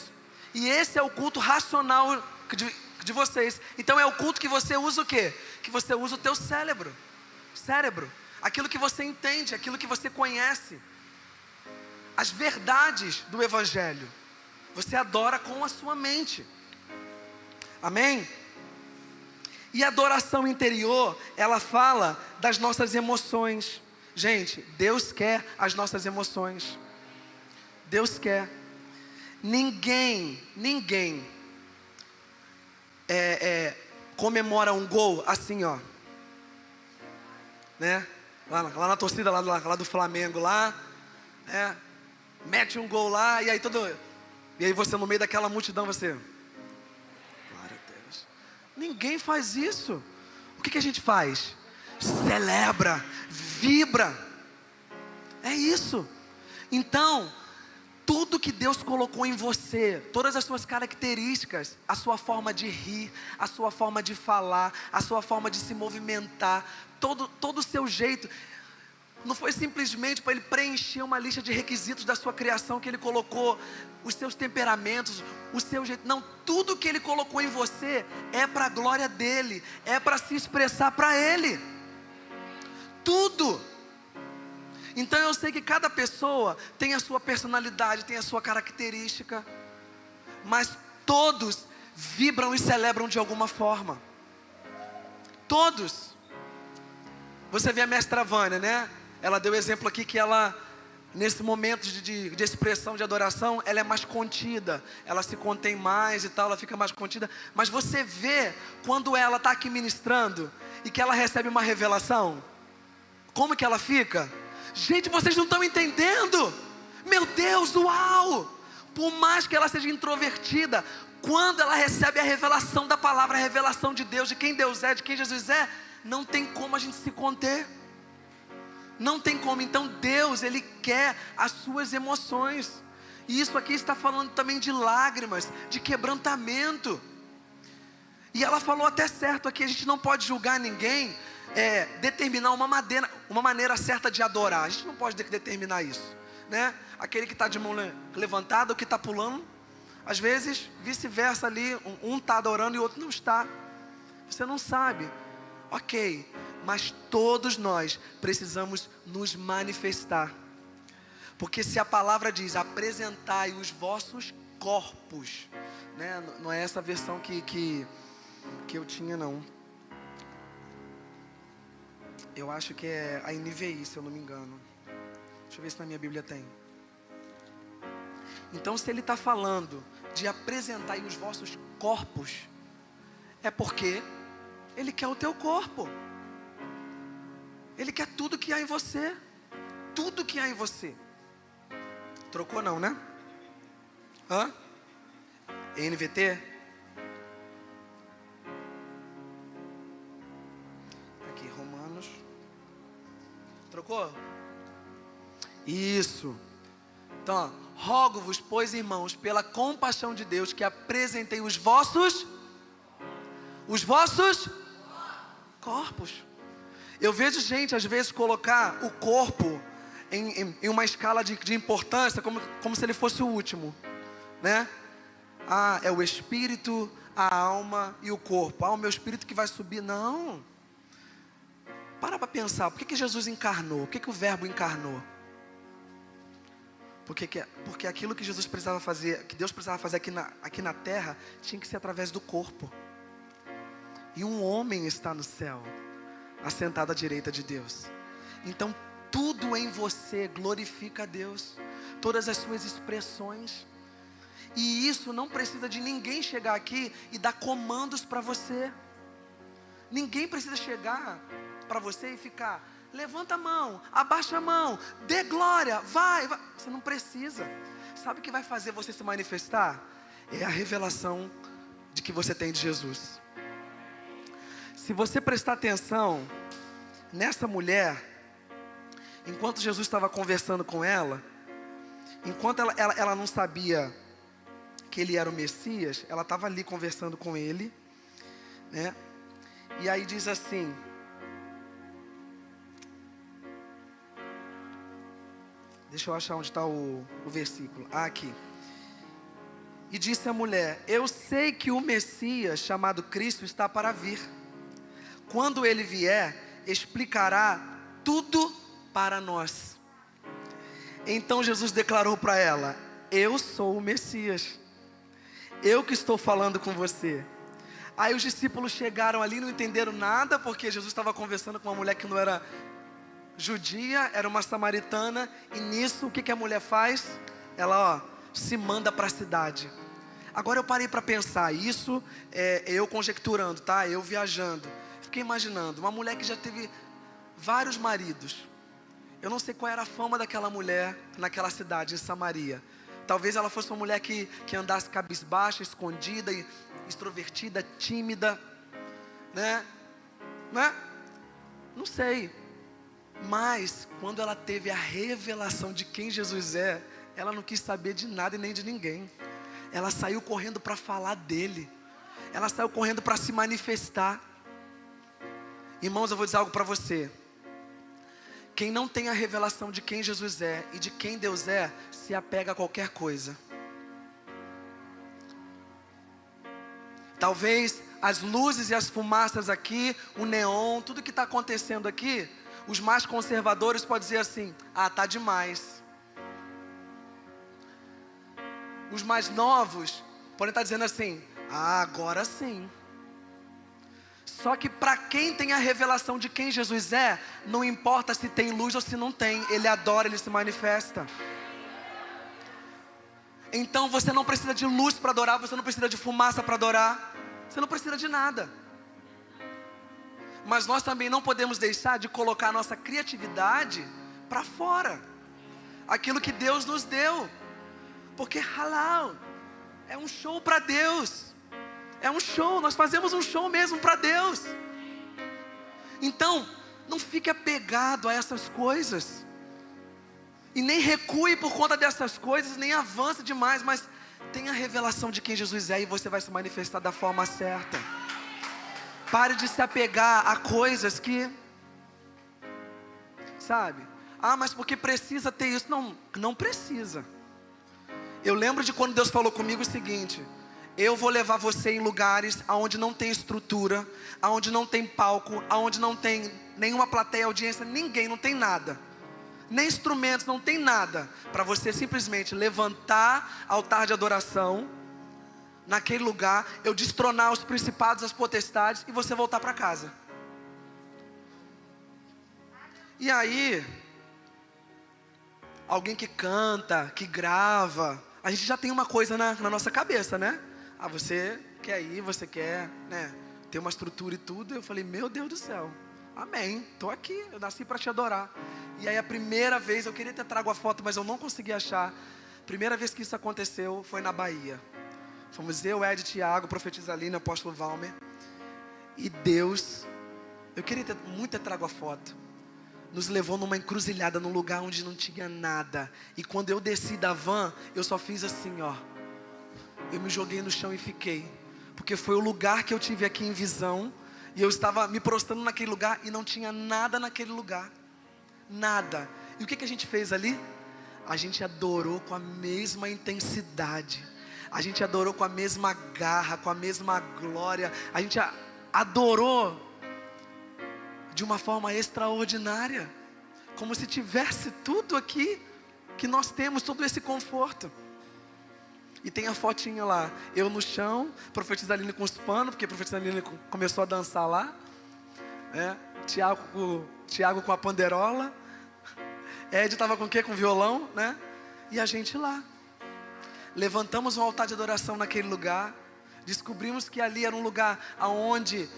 A: E esse é o culto racional de vocês. Então é o culto que você usa o quê? Que você usa o teu cérebro. Aquilo que você entende, aquilo que você conhece. As verdades do Evangelho. Você adora com a sua mente. Amém? E a adoração interior, ela fala das nossas emoções. Gente, Deus quer as nossas emoções. Deus quer. Ninguém comemora um gol assim, ó, né? Lá na torcida lá do Flamengo lá, né? Mete um gol lá e aí você no meio daquela multidão você, glória a Deus. Ninguém faz isso. O que a gente faz? Celebra, vibra. É isso. Então, tudo que Deus colocou em você, todas as suas características, a sua forma de rir, a sua forma de falar, a sua forma de se movimentar, todo o seu jeito, não foi simplesmente para Ele preencher uma lista de requisitos da sua criação que Ele colocou, os seus temperamentos, o seu jeito. Não, tudo que Ele colocou em você é para a glória dEle, é para se expressar para Ele. Tudo. Então eu sei que cada pessoa tem a sua personalidade, tem a sua característica, mas todos vibram e celebram de alguma forma. Todos. Você vê a mestra Vânia, né? Ela deu exemplo aqui que ela, nesse momento de expressão, de adoração, ela é mais contida, ela se contém mais e tal, ela fica mais contida. Mas você vê quando ela está aqui ministrando e que ela recebe uma revelação, como que ela fica? Gente, vocês não estão entendendo. Meu Deus, uau! Por mais que ela seja introvertida, quando ela recebe a revelação da palavra, a revelação de Deus, de quem Deus é, de quem Jesus é, não tem como a gente se conter. Não tem como. Então Deus, Ele quer as suas emoções. E isso aqui está falando também de lágrimas, de quebrantamento. E ela falou até certo aqui, a gente não pode julgar ninguém, determinar uma maneira certa de adorar. A gente não pode determinar isso, né? Aquele que está de mão levantada, o que está pulando, às vezes vice-versa ali, um está adorando e o outro não está. Você não sabe, ok, mas todos nós precisamos nos manifestar, porque se a palavra diz, apresentai os vossos corpos, né? Não é essa versão que eu tinha, não. Eu acho que é a NVI, se eu não me engano. Deixa eu ver se na minha Bíblia tem. Então, se ele está falando de apresentar os vossos corpos, é porque Ele quer o teu corpo. Ele quer tudo que há em você. Tudo que há em você. Trocou não, né? Hã? NVT? Aqui, Romanos. Trocou? Isso. Então, ó, rogo-vos, pois, irmãos, pela compaixão de Deus, que apresentei os vossos corpos. Eu vejo gente, às vezes, colocar o corpo em uma escala de importância, como se ele fosse o último, né? Ah, é o espírito, a alma e o corpo. Ah, o meu espírito que vai subir. Não. Para pensar, por que Jesus encarnou? Por que o verbo encarnou? Porque aquilo que Jesus precisava fazer, que Deus precisava fazer aqui na terra, tinha que ser através do corpo. E um homem está no céu, assentado à direita de Deus. Então tudo em você glorifica a Deus, todas as suas expressões. E isso não precisa de ninguém chegar aqui e dar comandos para você. Ninguém precisa chegar para você e ficar: levanta a mão, abaixa a mão, dê glória, vai. Você não precisa. Sabe o que vai fazer você se manifestar? É a revelação de que você tem de Jesus. Se você prestar atenção nessa mulher, enquanto Jesus estava conversando com ela, enquanto ela não sabia que ele era o Messias, ela estava ali conversando com ele, né? E aí diz assim: deixa eu achar onde está o versículo. Ah, aqui. E disse a mulher: eu sei que o Messias, chamado Cristo, está para vir. Quando ele vier, explicará tudo para nós. Então Jesus declarou para ela: eu sou o Messias. Eu que estou falando com você. Aí os discípulos chegaram ali, não entenderam nada, porque Jesus estava conversando com uma mulher que não era judia, era uma samaritana. E nisso, o que a mulher faz? Ela, se manda para a cidade. Agora eu parei para pensar, isso eu conjecturando, tá? Eu viajando. Fiquei imaginando, uma mulher que já teve vários maridos. Eu não sei qual era a fama daquela mulher naquela cidade, em Samaria. Talvez ela fosse uma mulher que andasse cabisbaixa, escondida, extrovertida, tímida, né? Não sei. Mas quando ela teve a revelação de quem Jesus é, ela não quis saber de nada e nem de ninguém. Ela saiu correndo para falar dele. Ela saiu correndo para se manifestar. Irmãos, eu vou dizer algo para você. Quem não tem a revelação de quem Jesus é e de quem Deus é, se apega a qualquer coisa. Talvez as luzes e as fumaças aqui, o neon, tudo que está acontecendo aqui, os mais conservadores podem dizer assim: ah, tá demais. Os mais novos podem estar dizendo assim: ah, agora sim. Só que para quem tem a revelação de quem Jesus é, não importa se tem luz ou se não tem, ele adora, ele se manifesta. Então você não precisa de luz para adorar, você não precisa de fumaça para adorar, você não precisa de nada. Mas nós também não podemos deixar de colocar a nossa criatividade para fora, aquilo que Deus nos deu, porque halal é um show para Deus. É um show, nós fazemos um show mesmo para Deus. Então, não fique apegado a essas coisas. E nem recue por conta dessas coisas, nem avance demais, mas tenha a revelação de quem Jesus é e você vai se manifestar da forma certa. Pare de se apegar a coisas que, sabe? Ah, mas porque precisa ter isso. Não precisa. Eu lembro de quando Deus falou comigo o seguinte: eu vou levar você em lugares onde não tem estrutura, onde não tem palco, onde não tem nenhuma plateia, audiência, ninguém, não tem nada. Nem instrumentos, não tem nada. Para você simplesmente levantar altar de adoração, naquele lugar, eu destronar os principados, as potestades, e você voltar para casa. E aí, alguém que canta, que grava, a gente já tem uma coisa na nossa cabeça, né? Ah, você quer ir, você quer, né, ter uma estrutura e tudo. Eu falei: meu Deus do céu, amém, estou aqui, eu nasci para te adorar. E aí a primeira vez, eu queria ter trago a foto, mas eu não consegui achar. Primeira vez que isso aconteceu foi na Bahia. Fomos eu, Ed, Tiago, profetisa Aline, apóstolo Valmer. E Deus, eu queria muito ter trago a foto, nos levou numa encruzilhada, num lugar onde não tinha nada. E quando eu desci da van, eu só fiz assim, ó. Eu me joguei no chão e fiquei. Porque foi o lugar que eu tive aqui em visão. E eu estava me prostrando naquele lugar e não tinha nada naquele lugar. Nada. E o que a gente fez ali? A gente adorou com a mesma intensidade. A gente adorou com a mesma garra, com a mesma glória. A gente adorou de uma forma extraordinária. Como se tivesse tudo aqui que nós temos, todo esse conforto. E tem a fotinha lá, eu no chão, profetisa Aline com os panos, porque a profetisa Aline começou a dançar lá, Tiago com a panderola, Ed estava com o quê? Com violão, né? E a gente lá. Levantamos um altar de adoração naquele lugar, descobrimos que ali era um lugar onde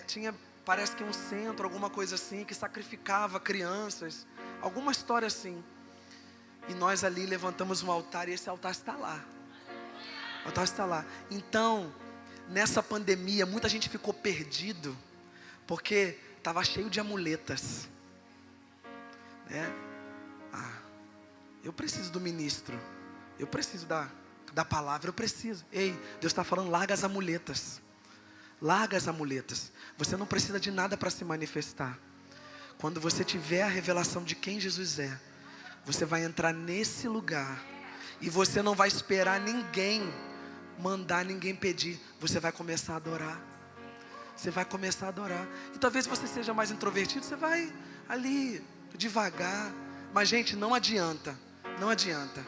A: tinha, parece que um centro, alguma coisa assim, que sacrificava crianças, alguma história assim. E nós ali levantamos um altar e esse altar está lá. O altar está lá. Então, nessa pandemia, muita gente ficou perdido, porque estava cheio de amuletas, né? Eu preciso do ministro, eu preciso da palavra, eu preciso. Ei, Deus está falando, larga as amuletas. Larga as amuletas. Você não precisa de nada para se manifestar. Quando você tiver a revelação de quem Jesus é, você vai entrar nesse lugar e você não vai esperar ninguém mandar, ninguém pedir. Você vai começar a adorar. Você vai começar a adorar. E talvez você seja mais introvertido, você vai ali devagar. Mas gente, não adianta. Não adianta.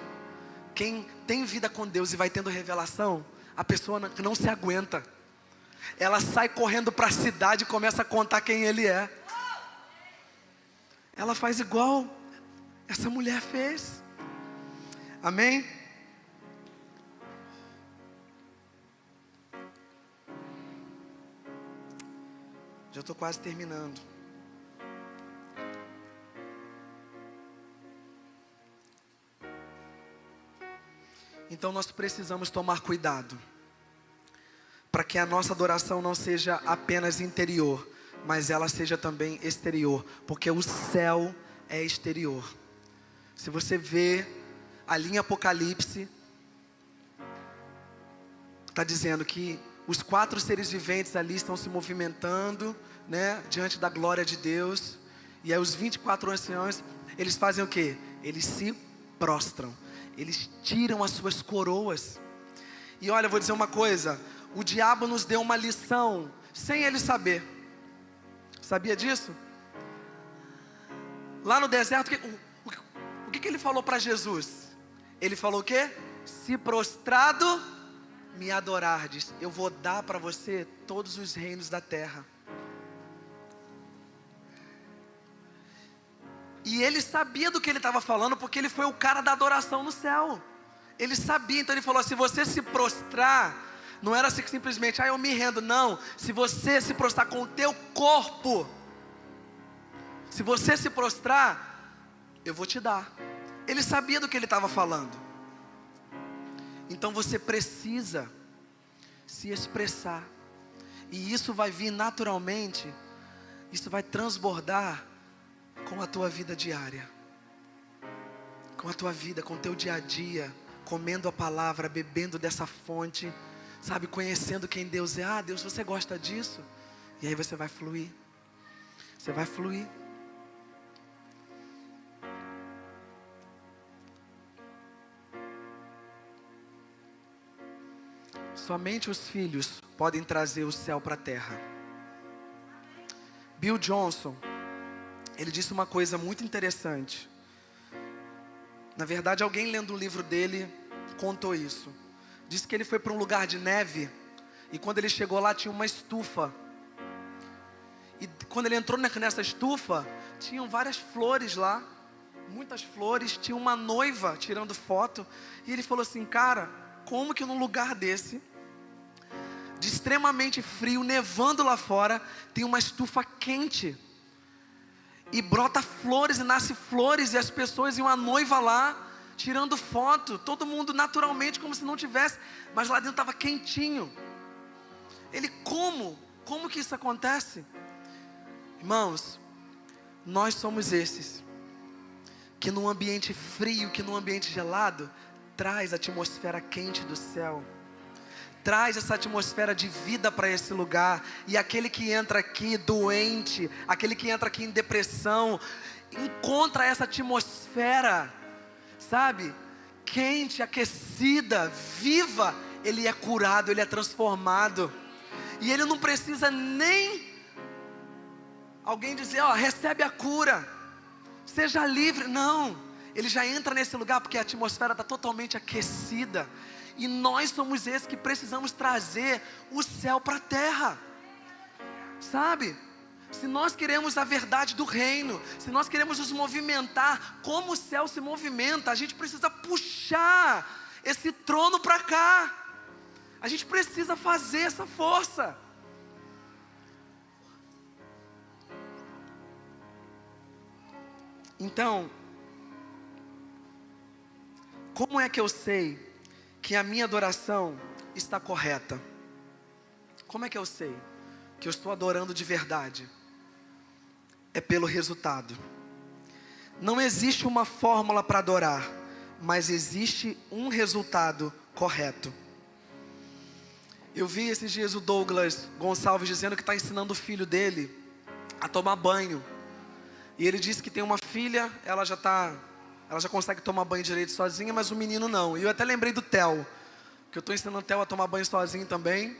A: Quem tem vida com Deus e vai tendo revelação, a pessoa não se aguenta. Ela sai correndo para a cidade e começa a contar quem Ele é. Ela faz igual essa mulher fez. Amém? Já estou quase terminando. Então nós precisamos tomar cuidado, para que a nossa adoração não seja apenas interior, mas ela seja também exterior, porque o céu é exterior. Se você vê ali em Apocalipse, está dizendo que os 4 seres viventes ali estão se movimentando, né, diante da glória de Deus. E aí os 24 anciãos, eles fazem o quê? Eles se prostram. Eles tiram as suas coroas. E olha, eu vou dizer uma coisa. O diabo nos deu uma lição sem ele saber. Sabia disso? Lá no deserto, o que ele falou para Jesus? Ele falou o quê? Se prostrado me adorardes, eu vou dar para você todos os reinos da terra. E ele sabia do que ele estava falando, porque ele foi o cara da adoração no céu. Ele sabia, então ele falou, se você se prostrar, não era assim que simplesmente, eu me rendo, não. Se você se prostrar com o teu corpo, se você se prostrar, eu vou te dar. Ele sabia do que ele estava falando. Então você precisa se expressar. E isso vai vir naturalmente, isso vai transbordar com a tua vida diária, com a tua vida, com o teu dia a dia, comendo a palavra, bebendo dessa fonte, sabe, conhecendo quem Deus é. Deus, você gosta disso? E aí você vai fluir. Você vai fluir. Somente os filhos podem trazer o céu para a terra. Bill Johnson, ele disse uma coisa muito interessante. Na verdade, alguém lendo o livro dele contou isso. Disse que ele foi para um lugar de neve, e quando ele chegou lá tinha uma estufa. E quando ele entrou nessa estufa, tinham várias flores lá, muitas flores, tinha uma noiva tirando foto. E ele falou assim, cara, como que num lugar desse, de extremamente frio, nevando lá fora, tem uma estufa quente, e brota flores, e nasce flores, e as pessoas, e uma noiva lá, tirando foto, todo mundo naturalmente, como se não tivesse, mas lá dentro estava quentinho. Ele, como que isso acontece? Irmãos, nós somos esses, que num ambiente frio, que num ambiente gelado, traz a atmosfera quente do céu, traz essa atmosfera de vida para esse lugar. E aquele que entra aqui doente, aquele que entra aqui em depressão, encontra essa atmosfera, sabe? Quente, aquecida, viva. Ele é curado, ele é transformado. E ele não precisa nem alguém dizer, ó, recebe a cura, seja livre. Não, ele já entra nesse lugar porque a atmosfera está totalmente aquecida. E nós somos esses que precisamos trazer o céu para a terra, sabe? Se nós queremos a verdade do reino, se nós queremos nos movimentar como o céu se movimenta, a gente precisa puxar esse trono para cá. A gente precisa fazer essa força. Então, como é que eu sei que a minha adoração está correta? Como é que eu sei que eu estou adorando de verdade? É pelo resultado. Não existe uma fórmula para adorar, mas existe um resultado correto. Eu vi esses dias o Douglas Gonçalves dizendo que está ensinando o filho dele a tomar banho. E ele disse que tem uma filha, ela já consegue tomar banho direito sozinha, mas o menino não. E eu até lembrei do Theo, que eu estou ensinando o Theo a tomar banho sozinho também.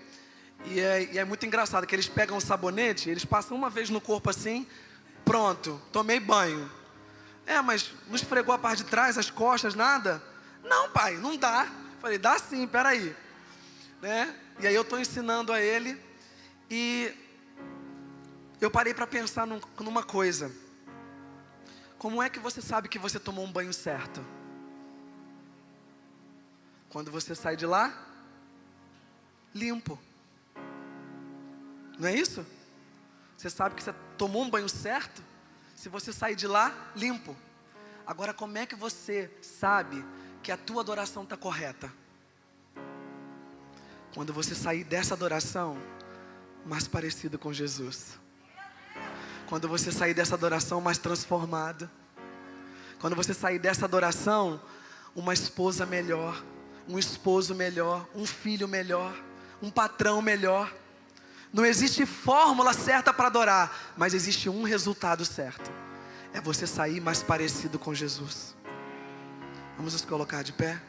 A: E é muito engraçado que eles pegam o sabonete, eles passam uma vez no corpo assim, pronto, tomei banho. Mas não esfregou a parte de trás, as costas, nada? Não, pai, não dá. Falei, dá sim, peraí. Né? E aí eu estou ensinando a ele, e eu parei para pensar numa coisa. Como é que você sabe que você tomou um banho certo? Quando você sai de lá, limpo. Não é isso? Você sabe que você tomou um banho certo se você sair de lá, limpo. Agora, como é que você sabe que a tua adoração está correta? Quando você sair dessa adoração mais parecido com Jesus. Quando você sair dessa adoração mais transformado. Quando você sair dessa adoração, uma esposa melhor, um esposo melhor, um filho melhor, um patrão melhor. Não existe fórmula certa para adorar, mas existe um resultado certo. É você sair mais parecido com Jesus. Vamos nos colocar de pé?